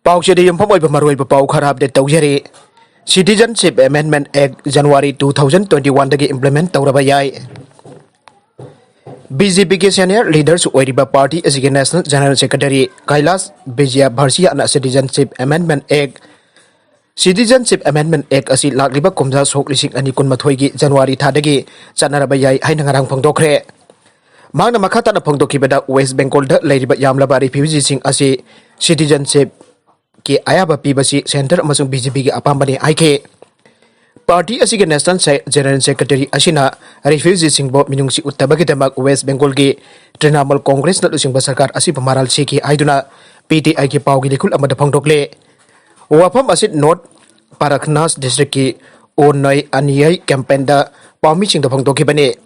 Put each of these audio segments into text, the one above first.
Pauchedi yung pamoy pamaroi pa pau kharap de tawjeri. Citizenship Amendment Act January 2021 dagi implement tawrabayay. BJP के senior leaders ओइरिबा party असि national general secretary Kailas Bijaya Bharsiya na Citizenship Amendment Act asi lakliba kumja sok lising ani kun mathoi gi January thadagi chanarabayay hay nangarang phangdokre. Magna makata na phangdokibada West Bengal da leiriba yamlaba refugee sing asi citizenship ki ayaba pibasi center amasung BJP gi apambani aike. Party asi ke national general secretary asina refugee singbo minungsi uttabagi damak West Bengal gi Trinamool Congress na lusing basarkar asi pamaral siki aiduna PTI ki pawgi likul amada phangdokle. Wapam asit North Paraknas district ki Onai Aniyai campaign da pawmi sing da phangdoki bane.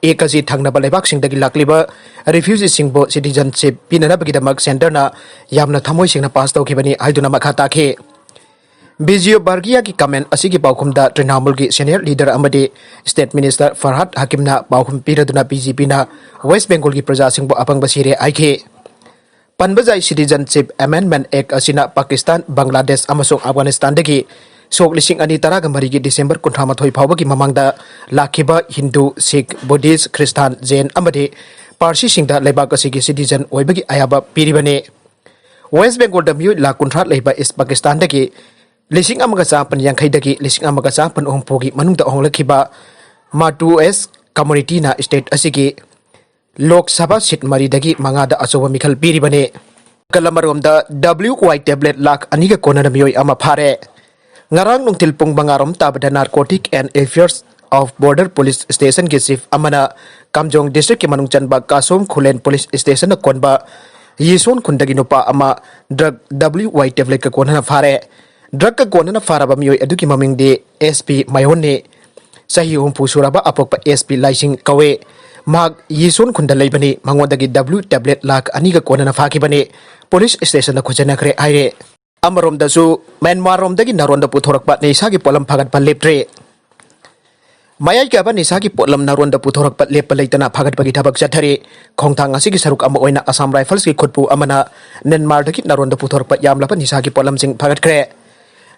Ekasi thangnaba leibak sing dagi lakliba refugee singbo citizenship pinana bagi damak center na yamna thamoi sing na pass tawki bane aiduna makhata ke. Bijaya Bharsiya ki comment asigi paukhumda Trinamool ki senior leader amadi State Minister Farhad Hakim na paukhum piraduna BJP na West Bengal ki praja singbo apang basire aike. Panbajai Citizenship Amendment Act asina Pakistan, Bangladesh amasung Afghanistan dagi sok lising ani taraga marigi December 13 phawbagi mamangda lakhiba Hindu, Sikh, Buddhist, Christian, Jain amadi Parsi singda leibak asigi citizen oibagi ayaba piribane. West Bengal da miyu la kuntrat leiba East Pakistan dagi lising amaga chapan yangkhai dagi lising amaga chapan ohmpogi manungda onglakhiba Matu S community na state asigi Lok Sabha seat mari dagi mangada asoba mikhal piribane. Kalamaromda WY tablet lak aniga konana miyoy ama phare. Ngarang nung tilpung bangarom tabada Narcotic and Affairs of Border Police Station ki chief amana Kamjong district ki manungchan ba Kasom Khulen Police Station na konba Yison khundagi nupa ama drug WY tablet ka konana phare. Drug ka konana pharaba miyoy aduki maming de SP Mayone sahi humpu suraba apokpa SP Laising kawe. Mag Yison khunda leibani mangodagi W tablet lak aniga konana phakibani police station na khujana kre aire. Amarom dasu Myanmar rom dagi naronda puthorakpa nisagi polam phagat pa leptre. Mayai ka ba nisagi polam naronda puthorakpa lepa leitana phagat bagi thabak chathari khongthang asigi saruk ama oina Assam Rifles ki khutpu amana Myanmar dagi naronda puthorakpa yamla pa nisagi polam sing phagat kre.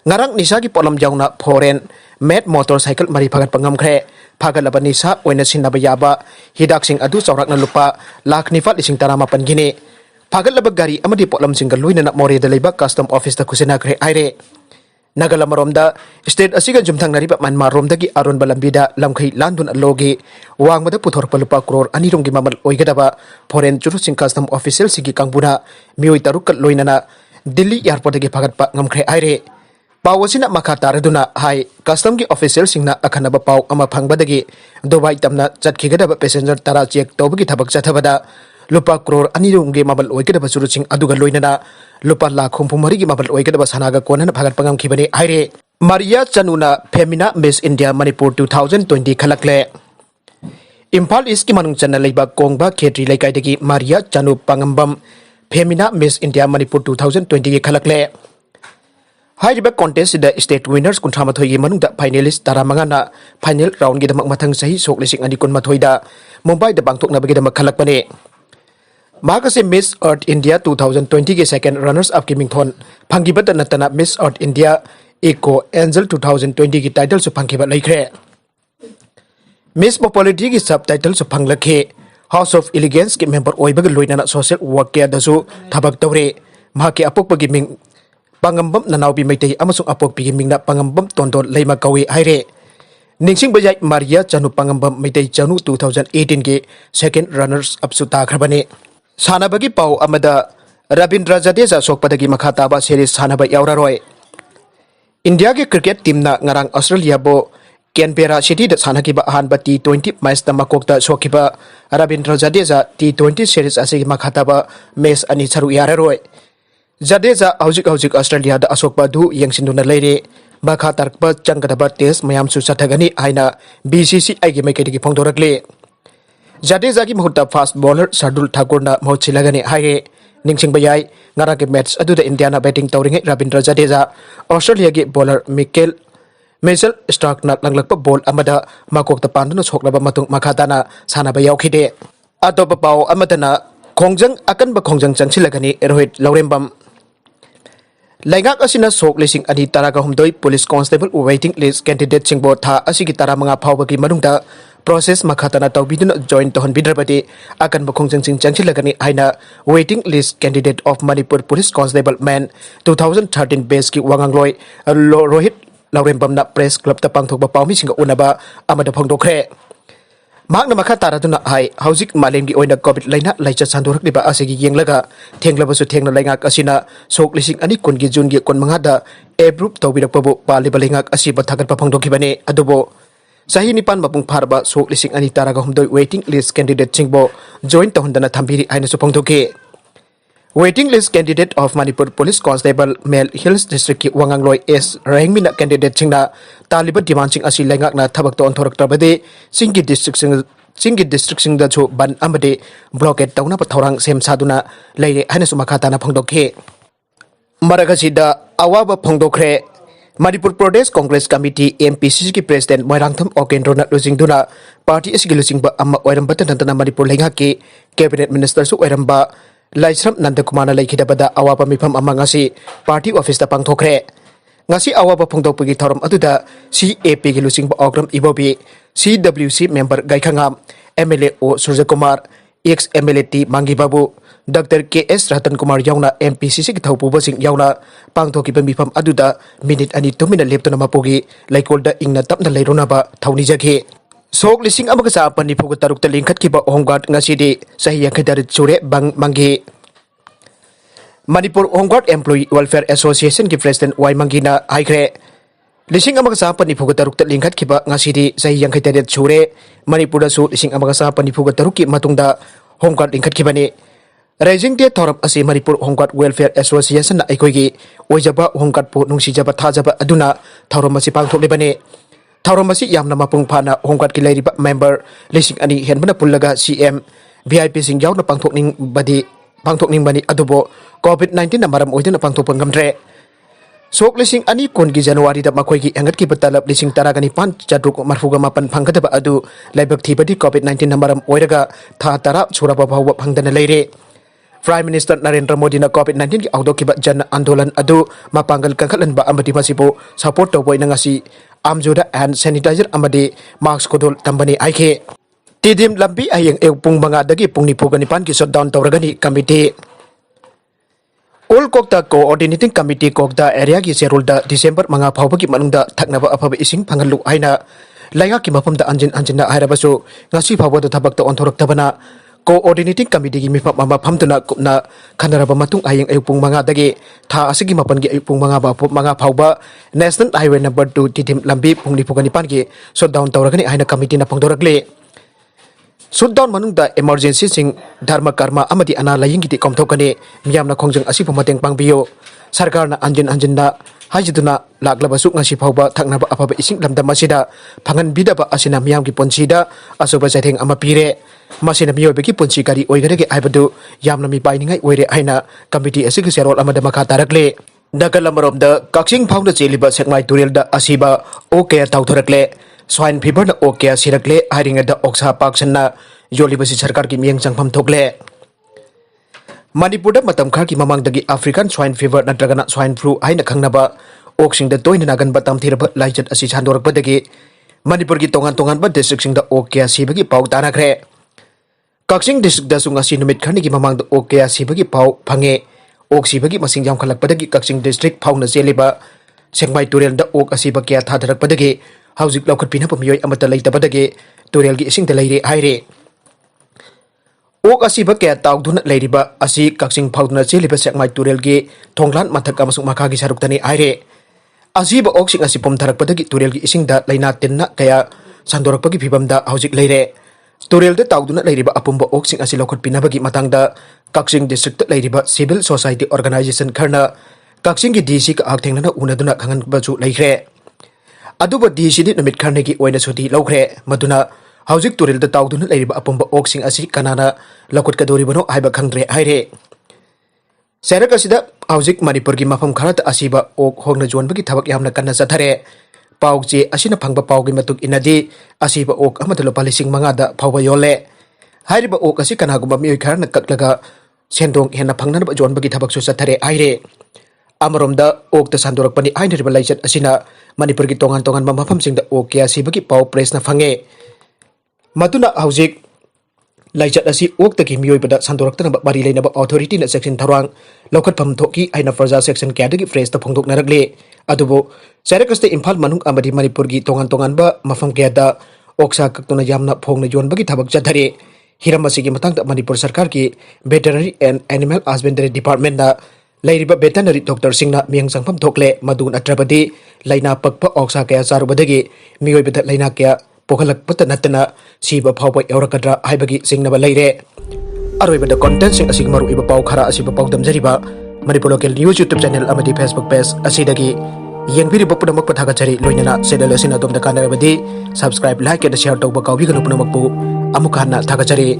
Ngarang nisagi polam jauna foreign made motorcycle mari phagat pangam kre. Phagalaba nisa oina sinaba yaba hidak sing adu chawrak na lupa lakh nifat lising tarama pangini. Phagalaba gari amadi polam sing galuina na more da leiba custom office da kusina kre aire. Nagalamaromda state asiga jumthang nariba Myanmar romdagi aron balambida lamkhai landun alogi wangmada puthorpa lupa crore anironggi mamal oigadaba foreign churu sing custom official sigi kangbuna mioi taruk loinana Delhi airport dagi phagatpa ngamkhre aire. Pawasina makataraduna hai custom ki official singna akhanaba paw ama phangbadagi Dubai tamna chatkhigada passenger tara check tobagi thabak chathabada lupa crore anirungge mabal oigada basuru sing aduga loinana lupa lakh humphumari gi mabal oigada sanaga konana phagat pangam khibani aire. Maria Chanuna Femina Miss India Manipur 2020 khalakle. Imphal East ki manung channa leiba kongba khetri laikai dagi Maria Chanu Pangambam Femina Miss India Manipur 2020 ki khalakle. Haiba contest the state winners kunthamathoi manungda finalist taramanga na final round gi damak mathang sahi sok lising ani kun mathoi da Mumbai da bangthokna bagi damak khalakpane. Makase Miss Earth India 2020 ke second runners up ki mingthon phangibata natana Miss Earth India Eco Angel 2020 ki title su phangkiba laikre. Miss Popularity ki subtitle su phanglakhe. House of Elegance ki member oibag loinana social work ke dasu thabak tawre mahaki apokpagi ming Pangambam Nanaubi Maitei amasung apokpi mingna pangambam tondol leima kawi haire. Ningsing bajai Maria Chanu Pangambam Maitei Chanu 2018 ke second runners up su takhrabane. Sanabagi pau amada Rabindra Jadeja sokpadagi makhataba series sanaba yauraroi. India ke cricket team na ngarang Australia bo Canberra City da sanakiba ahanba T20 match da makokta sokiba Rabindra Jadeja T20 series asigi makhataba match ani charu yararoi. Jadeja hauzik Australia da asokba du yangsinduna leire bakha tarkba changkadaba test mayam su sathagani aina BCCI gi maikedi gi phongdorakle. Jadeja gi mahutta fast bowler Shardul Thakur na mohchilagani haire ningsing bayai ngara ke match adu da India na batting tawringe Rabindra Jadeja Australia gi bowler Mitchell Starc na langlakpa ball amada makokta panduna soklaba matung makhatana sanaba yaukhide. Atopa pau amadana khongjang akanba khongjang changsilagani Rohit Laurembam Laingak asina sok lising ani taraga humdoi police constable waiting list candidate singbo tha asigi tara manga phawbagi manungda process makhatana tawbiduna join to honbidrabadi akan bakhong jingching changchilagani aina waiting list candidate of Manipur police constable man 2013 base ki wangangloi Rohit Laurembamna press club ta pangthokba pawmi singa unaba amada phongdokre Magna Makataraduna hai Hausik Malengi oina COVID laina laicha sandurak diba asigi yenglaga thenglabasu thengna laingak asina sok lising ani kungi jungi kon mangada approve tawbirakpabu paliba laingak asiba thagat paphangdokibane adubo sahi nipan mapung pharba sok lising ani taraga humdoi waiting list candidate singbo join tahundana thambiri aina supangdoke Waiting list candidate of Manipur Police Constable Mel Hills District ki Wangangloi S Rangmina candidate singna taliba demand sing asi laingak na thabak to onthorak tabade singi district sing da chu ban amade blockade tawna pathorang sem saduna leire haina sumakata na phangdokhe maragasi da awaba phangdokre Manipur Pradesh Congress Committee MPCC ki President Moirangtham Okendrona losingduna party asigi losingba amma oiramba tantana Manipur laingak ki cabinet minister su oiramba Laisram Nandakumana Laikidabada awapa mifam amangasi party office da pangthokre ngasi awapa phongdokpagi thorom aduda CAP gi lusingba ogram ibobi CWC member Gaikhangam MLA O Surjakumar ex MLA T Mangi Babu Dr KS Ratan Kumar yauna MPCC ki thaupuba sing yauna pangthokiba mifam aduda minute ani 2 minute leptuna mapogi laikolda ingna tapna leirunaba thauni jaghe Sok lising amaga sa panipuga taruk talingkat kiba Homeguard ngasidi sahi yang kedari chure bang manggi Manipur Homeguard Employee Welfare Association ki President Y Mangina haikre lising amaga sa panipuga taruk talingkat kiba ngasidi sahi yang kedari chure Manipur da su lising amaga sa panipuga taruk ki matungda Homeguard lingkat kibani Rising Day Thorap asi Manipur Homeguard Welfare Association na aikoigi oijaba Homeguard pu nungsijaba thajaba aduna thauramasi pangthoklibani Thauromasi yamna mapung phana Homeguard ki lairiba member lising ani henbana pullaga CM VIP sing yauna pangthokning bani adubo COVID-19 na maram oidina pangthokpa ngamdre Sok lising ani kun gi January da makoi gi angat ki batalab lising taragani pan chadruk marfuga mapan phangkadaba adu laibak thibadi COVID-19 na maram oiraga tha tara churaba bhawa phangdana leire Prime Minister Narendra Modi na COVID-19 ki audokiba jan andolan adu mapangal kangkhalan ba amadi masibo support to boy ngasi amjoda and sanitizer amadi mask kodol tambani aike tidim lambi ayang pung manga dagi pung ni pugani pan ki shutdown tawragani committee All Kokta Coordinating Committee Kokta area ki serulda December manga phawba ki manungda thaknaba afaba ising phangalu aina lainga ki mapamda anjina hairabasu ngasi phawba da thabak ta onthorak tabana Coordinating Committee ki mifam mama phamtuna kupna khanaraba matung ayang ayupung manga dagi tha asigi mapan ki ayupung manga phawba National Highway number 2 titim lambi pungni pugani pan ki shutdown tawragani aina committee na phangdorakle shutdown manungda emergency sing dharma karma amadi ana laying ki komthokani miyamna khongjang asipu mateng pangbiyo sarkar na anjin hajiduna laklabasu ngasi phawba thaknaba afaba ising lamda masida phangan bidaba asina miyam ki ponsida asoba jatheng ama pire masina miyobe ki punchi kari oigarege aibadu yamna mi painingai oire aina committee asigi serol amada makha tarakle Dakalam da Kaksing Pound Chiliba Sekmai Turilda Asiba okay Tautorakle Swine Fever na okay Sirakle hiring the Oxa Paksana Yolibasi Sarkar ki Miang Changpam Tokle Manipur matam khar ki mamang dagi African swine fever na dragana swine flu aina khangnaba oksing da toina nagan batam thirba laijat asi chandorak badagi Manipur ki tongan ba district sing da okay asibagi pau tanakre Kaksing district da sunga sinumit khani ki mamang da okay asibagi pau phange Oksibagi masing jam khalak padagi Kaksing district fauna zeliba Sekmai Turel da ok asiba kya thadarak padagi hausik laukat pina pamiyoy amata laita padagi Turel gi ising da leire haire Ok asiba kya tawduna leiriba asi Kaksing fauna zeliba Sekmai Turel gi thonglan mathak amasung makagi saruk tani haire asiba ok sing asipom tharak padagi Turel gi ising da laina tinna kaya sandorak pagi phibam da hausik leire Turel da tawduna leiriba apumba ok sing asi laukat pina bagi matang da Kaksing district leiriba civil society organization kharna Kaksing ki DC ka aktheng na unaduna khangan bachu leikre aduba DC di numit kharne ki oina suti lokre maduna haujik Turel da tawduna leiriba apumba oksing asi kanana lakut ka dori bano haiba khangre haire serak asida haujik Manipur ki mafam kharat asiba ok hongna jon bagi thabak yamna kanna sathare paukje asina phangba paugi matuk inadi asiba ok amada lopalising mangada phawba yole hairiba ok asi kanagumba mioi kharna kaklaga sendong hena phangna ba jon bagi thabak su sathare aire Amaromda ok ta sandorapani hainariba laichat asina Manipur gi tongan tongan mafamsingda ok kya sibagi pau press na fange matuna haujik laichat asi ok ta gi miyoibada sandoraktana bari leinaba authority na section tharang lokat pham thoki aina farja section kya dagi phrase ta phongdok naragle adubo Sairakaste Imphal manung amadi Manipur gi tongan tongan ba mafam kya da oksa kaktuna yamna phongna jon bagi thabak chathare hiram asigi matangda Manipur sarkar ki veterinary and animal husbandry department na Lairiba veterinary doctor singna miyang sangpam thokle madun atrabadi laina pakpa oksa kaya sarubadagi miyoibada laina kaya pokhalakpata natana siba phawba yaurakadra haibagi singnaba laire aroibada content sing asig maru iba paw khara asiba paw damjariba Manipur local news YouTube channel amadi Facebook page asidagi yengbiriba punamak pathagachari loinana channel asina domda kanarabadi subscribe like and share tawba kawbi ganu punamakpu amukana thagachari